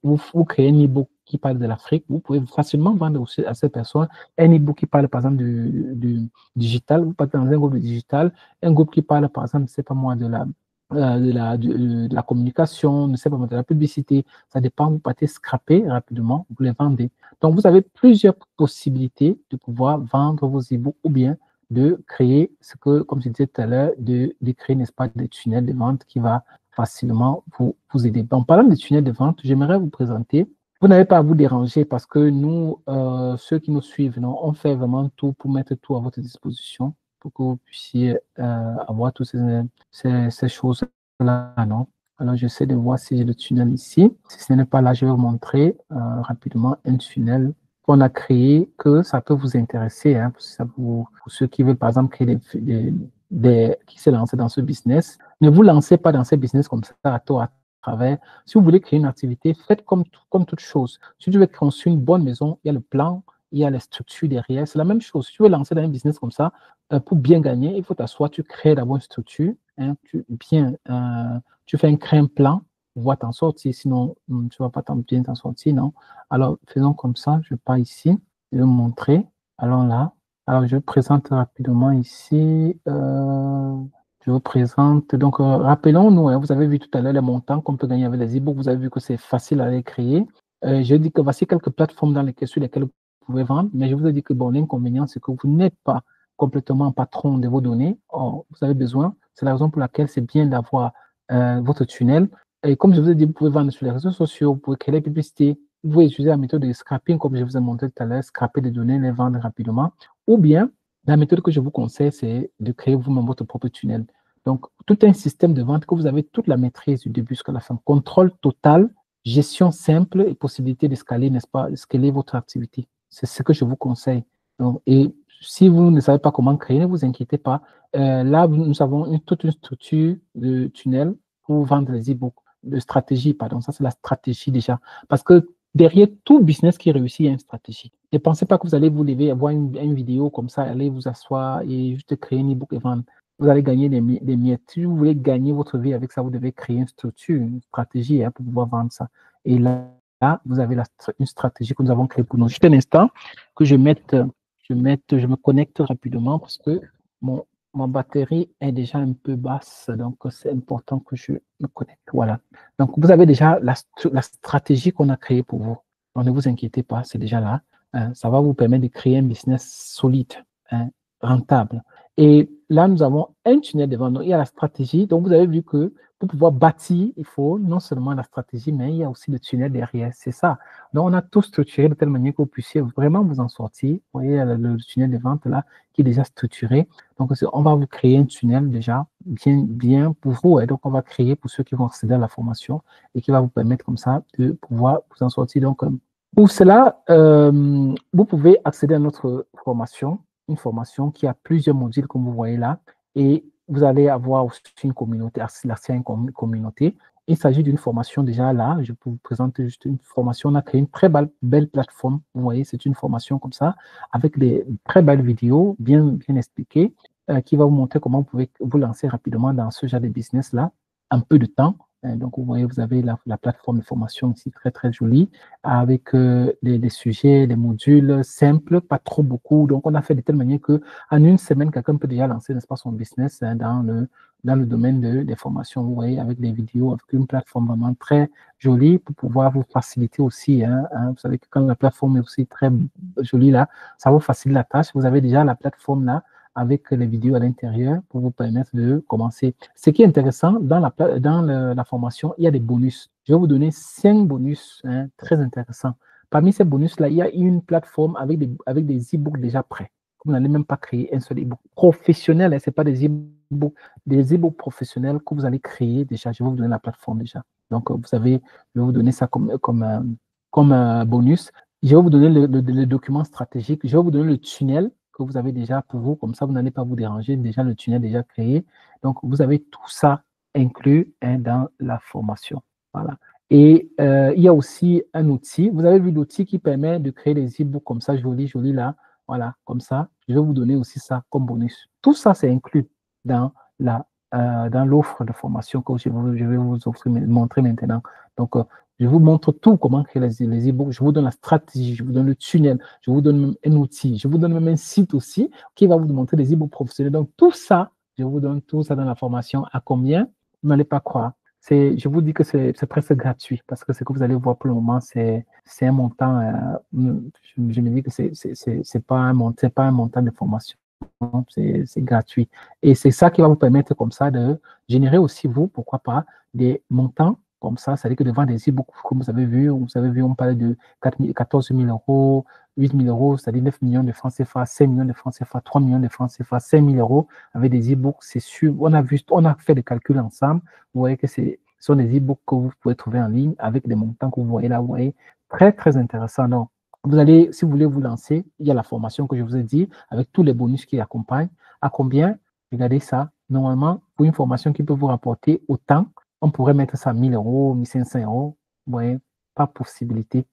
vous créez un e-book qui parle de l'Afrique, vous pouvez facilement vendre aussi à ces personnes un e-book qui parle par exemple du digital, vous partez dans un groupe de digital, un groupe qui parle par exemple, c'est pas moi, de la communication, ne sais pas, de la publicité, ça dépend, vous partez scraper rapidement, vous les vendez. Donc, vous avez plusieurs possibilités de pouvoir vendre vos e-books ou bien de créer ce que, comme je disais tout à l'heure, de créer, n'est-ce pas, des tunnels de vente qui va facilement vous aider. En parlant des tunnels de vente, j'aimerais vous présenter. Vous n'avez pas à vous déranger parce que nous, ceux qui nous suivent, non, on fait vraiment tout pour mettre tout à votre disposition pour que vous puissiez avoir toutes ces choses-là, non? Alors, j'essaie de voir si j'ai le tunnel ici. Si ce n'est pas là, je vais vous montrer rapidement un tunnel qu'on a créé, que ça peut vous intéresser, hein, pour ceux qui veulent, par exemple, créer qui se lancent dans ce business. Ne vous lancez pas dans ce business comme ça, à tort, à travers. Si vous voulez créer une activité, faites comme toute chose. Si tu veux construire une bonne maison, il y a le plan, il y a les structures derrière. C'est la même chose. Si tu veux lancer dans un business comme ça, pour bien gagner, il faut t'asseoir, tu crées d'abord une structure, hein, tu fais un plan, voir t'en sortir, sinon tu ne vas pas bien t'en sortir, non? Alors, faisons comme ça, je pars ici, je vais vous montrer. Alors là, alors je présente rapidement ici, je vous présente, donc rappelons-nous, hein, vous avez vu tout à l'heure les montants qu'on peut gagner avec les e-books, vous avez vu que c'est facile à les créer. Je dis que voici quelques plateformes sur lesquelles vous pouvez vendre, mais je vous ai dit que bon, l'inconvénient, c'est que vous n'êtes pas complètement patron de vos données. Or, vous avez besoin, c'est la raison pour laquelle c'est bien d'avoir votre tunnel. Et comme je vous ai dit, vous pouvez vendre sur les réseaux sociaux, vous pouvez créer des publicités, vous pouvez utiliser la méthode de scrapping, comme je vous ai montré tout à l'heure, scraper des données, les vendre rapidement. Ou bien, la méthode que je vous conseille, c'est de créer vous-même votre propre tunnel. Donc, tout un système de vente que vous avez toute la maîtrise du début jusqu'à la fin. Contrôle total, gestion simple et possibilité d'escaler, n'est-ce pas, escaler votre activité. C'est ce que je vous conseille. Donc, et si vous ne savez pas comment créer, ne vous inquiétez pas. Là, nous avons toute une structure de tunnel pour vendre les e-books, de stratégie, pardon. Ça, c'est la stratégie déjà. Parce que derrière tout business qui réussit, il y a une stratégie. Ne pensez pas que vous allez vous lever, voir une vidéo comme ça, aller vous asseoir et juste créer un e-book et vendre. Vous allez gagner des miettes. Si vous voulez gagner votre vie avec ça, vous devez créer une structure, une stratégie pour pouvoir vendre ça. Et là vous avez une stratégie que nous avons créée pour nous. Juste un instant que je me connecte rapidement parce que ma batterie est déjà un peu basse, donc c'est important que je me connecte. Voilà. Donc, vous avez déjà la stratégie qu'on a créée pour vous. Donc, ne vous inquiétez pas, c'est déjà là. Ça va vous permettre de créer un business solide, hein, rentable. Et là, nous avons un tunnel devant nous. Il y a la stratégie. Donc, vous avez vu que pour pouvoir bâtir, il faut non seulement la stratégie, mais il y a aussi le tunnel derrière. C'est ça. Donc, on a tout structuré de telle manière que vous puissiez vraiment vous en sortir. Vous voyez le tunnel de vente là qui est déjà structuré. Donc, on va vous créer un tunnel déjà bien pour vous. Et donc, on va créer pour ceux qui vont accéder à la formation et qui va vous permettre comme ça de pouvoir vous en sortir. Donc, pour cela, vous pouvez accéder à notre formation, une formation qui a plusieurs modules comme vous voyez là. Et vous allez avoir aussi une communauté, accès à une communauté. Il s'agit d'une formation déjà là. Je peux vous présenter juste une formation. On a créé une très belle plateforme. Vous voyez, c'est une formation comme ça, avec des très belles vidéos bien expliquées. qui va vous montrer comment vous pouvez vous lancer rapidement dans ce genre de business-là, en peu de temps. Donc, vous voyez, vous avez la plateforme de formation ici, très, très jolie, avec les sujets, les modules simples, pas trop beaucoup. Donc, on a fait de telle manière qu'en une semaine, quelqu'un peut déjà lancer, n'est-ce pas, son business dans le domaine des formations, vous voyez, avec des vidéos, avec une plateforme vraiment très jolie pour pouvoir vous faciliter aussi. Vous savez que quand la plateforme est aussi très jolie là, ça vous facilite la tâche. Vous avez déjà la plateforme là avec les vidéos à l'intérieur pour vous permettre de commencer. Ce qui est intéressant, dans la formation, il y a des bonus. Je vais vous donner 5 bonus très intéressants. Parmi ces bonus-là, il y a une plateforme avec des e-books déjà prêts. Vous n'allez même pas créer un seul e-book professionnel, ce n'est pas des e-books professionnels que vous allez créer déjà. Je vais vous donner la plateforme déjà. Donc, vous savez, je vais vous donner ça comme bonus. Je vais vous donner le document stratégique. Je vais vous donner le tunnel que vous avez déjà pour vous. Comme ça, vous n'allez pas vous déranger. Déjà, le tunnel est déjà créé. Donc, vous avez tout ça inclus dans la formation. Voilà. Et il y a aussi un outil. Vous avez vu l'outil qui permet de créer des e-books comme ça, joli, joli là. Voilà, comme ça. Je vais vous donner aussi ça comme bonus. Tout ça, c'est inclus dans l'offre de formation que je vais vous montrer maintenant. Donc, je vous montre tout, comment créer les e-books. Je vous donne la stratégie, je vous donne le tunnel, je vous donne même un outil, je vous donne même un site aussi qui va vous montrer des e-books professionnels. Donc, tout ça, je vous donne tout ça dans la formation. À combien? Vous n'allez pas croire. Je vous dis que c'est presque gratuit parce que ce que vous allez voir pour le moment, c'est un montant. Je me dis que c'est pas un montant de formation. C'est gratuit. Et c'est ça qui va vous permettre comme ça de générer aussi, vous, pourquoi pas, des montants comme ça. C'est-à-dire que devant des e-books, comme vous avez vu, on parlait de 14 000 euros, 8 000 euros, c'est-à-dire 9 millions de francs CFA, 5 millions de francs CFA, 3 millions de francs CFA, 5 000 euros avec des e-books. C'est sûr, on a fait des calculs ensemble. Vous voyez que ce sont des e-books que vous pouvez trouver en ligne avec des montants que vous voyez là. Vous voyez, très, très intéressant. Donc, vous allez, si vous voulez vous lancer, il y a la formation que je vous ai dit, avec tous les bonus qui accompagnent. À combien? Regardez ça. Normalement, pour une formation qui peut vous rapporter autant, on pourrait mettre ça à 1 000 euros, 1 500 euros. Vous voyez, pas possibilité.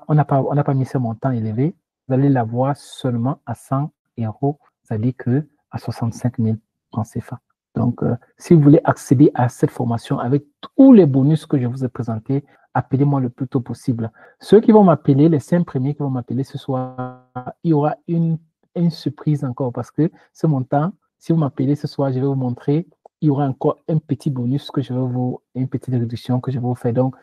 On n'a pas mis ce montant élevé. Vous allez l'avoir seulement à 100 euros, c'est-à-dire qu'à 65 000 francs CFA. Donc, si vous voulez accéder à cette formation avec tous les bonus que je vous ai présentés, appelez-moi le plus tôt possible. Ceux qui vont m'appeler, les 5 premiers qui vont m'appeler ce soir, il y aura une surprise encore parce que ce montant, si vous m'appelez ce soir, je vais vous montrer, il y aura encore un petit bonus une petite réduction que je vais vous faire. Donc,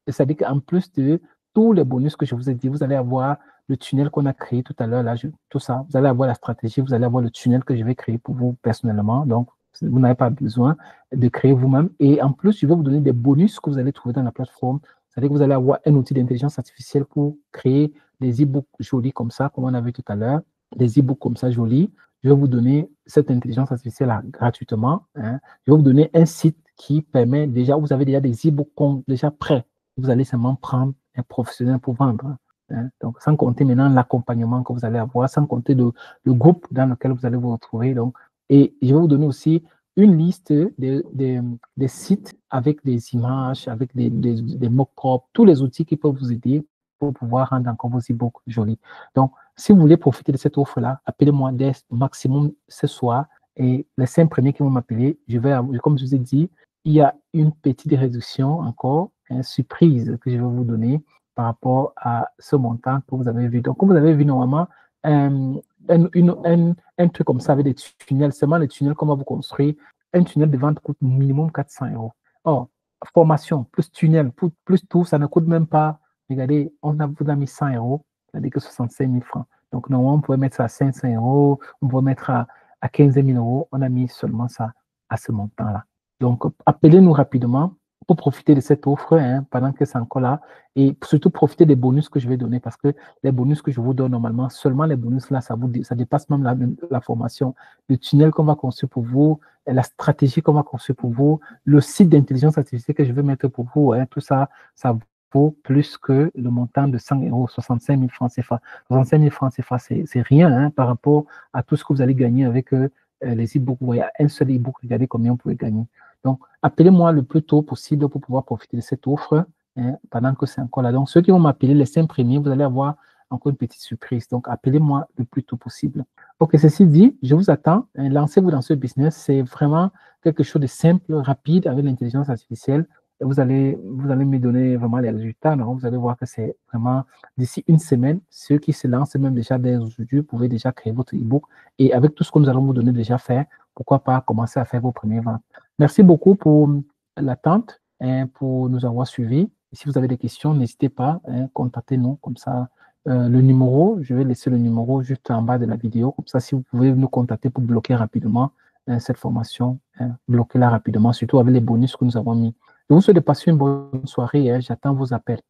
c'est-à-dire qu'en plus de tous les bonus que je vous ai dit, vous allez avoir le tunnel qu'on a créé tout à l'heure, là, tout ça. Vous allez avoir la stratégie, vous allez avoir le tunnel que je vais créer pour vous personnellement. Donc, vous n'avez pas besoin de créer vous-même. Et en plus, je vais vous donner des bonus que vous allez trouver dans la plateforme. C'est-à-dire que vous allez avoir un outil d'intelligence artificielle pour créer des e-books jolis comme ça, comme on a vu tout à l'heure, des e-books comme ça jolis. Je vais vous donner cette intelligence artificielle gratuitement. Je vais vous donner un site qui permet déjà, vous avez déjà des e-books déjà prêts. Vous allez seulement prendre un professionnel pour vendre. Donc, sans compter maintenant l'accompagnement que vous allez avoir, sans compter le groupe dans lequel vous allez vous retrouver. Donc, et je vais vous donner aussi une liste des sites avec des images, avec des mock-ups, tous les outils qui peuvent vous aider pour pouvoir rendre encore vos e-books jolis. Donc, si vous voulez profiter de cette offre-là, appelez-moi dès maximum ce soir. Et les 5 premiers qui vont m'appeler, comme je vous ai dit, il y a une petite réduction encore, une surprise que je vais vous donner par rapport à ce montant que vous avez vu. Donc, comme vous avez vu normalement, un truc comme ça avec des tunnels, seulement les tunnels qu'on va vous construire, un tunnel de vente coûte minimum 400 euros. Or, formation, plus tunnel, plus tout, ça ne coûte même pas. Regardez, vous a mis 100 euros, c'est-à-dire que 65 000 francs. Donc, normalement, on pourrait mettre ça à 500 euros, on pourrait mettre à 15 000 euros. On a mis seulement ça à ce montant-là. Donc, appelez-nous rapidement pour profiter de cette offre pendant que c'est encore là et surtout profiter des bonus que je vais donner parce que les bonus que je vous donne normalement, seulement les bonus là, ça dépasse même la formation. Le tunnel qu'on va construire pour vous, la stratégie qu'on va construire pour vous, le site d'intelligence artificielle que je vais mettre pour vous, tout ça, ça vaut plus que le montant de 100 euros, 65 000 francs CFA. 65 000 francs CFA, c'est rien par rapport à tout ce que vous allez gagner avec les e-books. Vous voyez, un seul e-book, regardez combien vous pouvez gagner. Donc, appelez-moi le plus tôt possible pour pouvoir profiter de cette offre pendant que c'est encore là. Donc, ceux qui vont m'appeler, les 5 premiers, vous allez avoir encore une petite surprise. Donc, appelez-moi le plus tôt possible. Ok, ceci dit, je vous attends. Lancez-vous dans ce business. C'est vraiment quelque chose de simple, rapide avec l'intelligence artificielle. Vous allez me donner vraiment les résultats. Non? Vous allez voir que c'est vraiment d'ici une semaine, ceux qui se lancent même déjà dès aujourd'hui, vous pouvez déjà créer votre e-book. Et avec tout ce que nous allons vous donner déjà faire, pourquoi pas commencer à faire vos premières ventes. Merci beaucoup pour l'attente et pour nous avoir suivis. Et si vous avez des questions, n'hésitez pas, contactez-nous comme ça. Le numéro, je vais laisser le numéro juste en bas de la vidéo. Comme ça, si vous pouvez nous contacter pour bloquer rapidement cette formation, bloquez-la rapidement, surtout avec les bonus que nous avons mis. Je vous souhaite de passer une bonne soirée. J'attends vos appels.